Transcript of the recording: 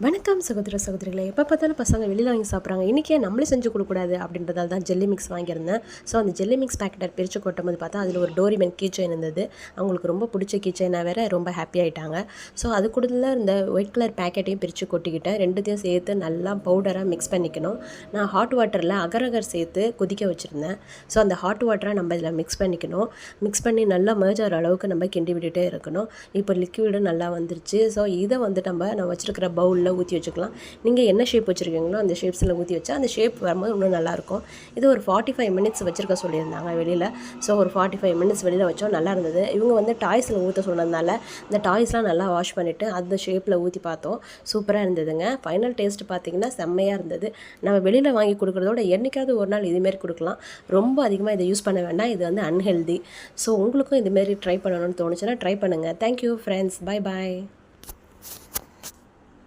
வணக்கம் சகோதர சகோதரிகளே. எப்போ பார்த்தாலும் பசங்க வெளியில் வாங்கி சாப்பிட்றாங்க. இன்றைக்கே நம்மளே செஞ்சு கொடுக்கூடாது அப்படின்றதால தான் ஜெல்லி மிக்ஸ் வாங்கியிருந்தேன். ஸோ அந்த ஜெல்லி மிக்ஸ் பேக்கெட்டை பிரித்து கொட்டும் போது பார்த்தா அதில் ஒரு டோரிமென் கீ செயின் இருந்தது. அவங்களுக்கு ரொம்ப பிடிச்ச கீ செயினாக வேறு ரொம்ப ஹாப்பி ஆகிட்டாங்க. ஸோ அது கூடல இந்த ஒயிட் கலர் பேக்கெட்டையும் பிரித்து கொட்டிக்கிட்டேன். ரெண்டுத்தையும் சேர்த்து நல்லா பவுடராக மிக்ஸ் பண்ணிக்கணும். நான் ஹாட் வாட்டரில் அகரகர் சேர்த்து கொதிக்க வச்சுருந்தேன். ஸோ அந்த ஹாட் வாட்டரை நம்ம இதில் மிக்ஸ் பண்ணிக்கணும். மிக்ஸ் பண்ணி நல்லா merge ஆகிற அளவுக்கு நம்ம கிண்டி விட்டுட்டே இருக்கணும். இப்போ லிக்விடும் நல்லா வந்துருச்சு. ஸோ இதை வந்து நான் வச்சுருக்கிற பவுலில் ஊற்றி வச்சுக்கலாம். நீங்கள் என்ன ஷேப் வச்சுருக்கீங்களோ அந்த ஷேப்ஸில் ஊற்றி வச்சா அந்த ஷேப் வரும்போது இன்னும் நல்லாயிருக்கும். இது ஒரு 45 மினிட்ஸ் வச்சுருக்க சொல்லியிருந்தாங்க வெளியில். ஸோ ஒரு 45 மினிட்ஸ் வெளியில் வச்சோம், நல்லா இருந்தது. இவங்க வந்து டாய்ஸில் ஊற்ற சொன்னதுனால இந்த டாய்ஸ்லாம் நல்லா வாஷ் பண்ணிவிட்டு அந்த ஷேப்பில் ஊற்றி பார்த்தோம். சூப்பராக இருந்ததுங்க. ஃபைனல் டேஸ்ட் பார்த்திங்கன்னா செம்மையாக இருந்தது. நம்ம வெளியில் வாங்கி கொடுக்குறதோட என்றைக்காவது ஒரு நாள் இதுமாரி கொடுக்கலாம். ரொம்ப அதிகமாக இதை யூஸ் பண்ண வேண்டாம், இது வந்து அன்ஹெல்தி. ஸோ உங்களுக்கும் இதுமாரி ட்ரை பண்ணணும்னு தோணுச்சுன்னா ட்ரை பண்ணுங்கள். Thank you friends, bye bye.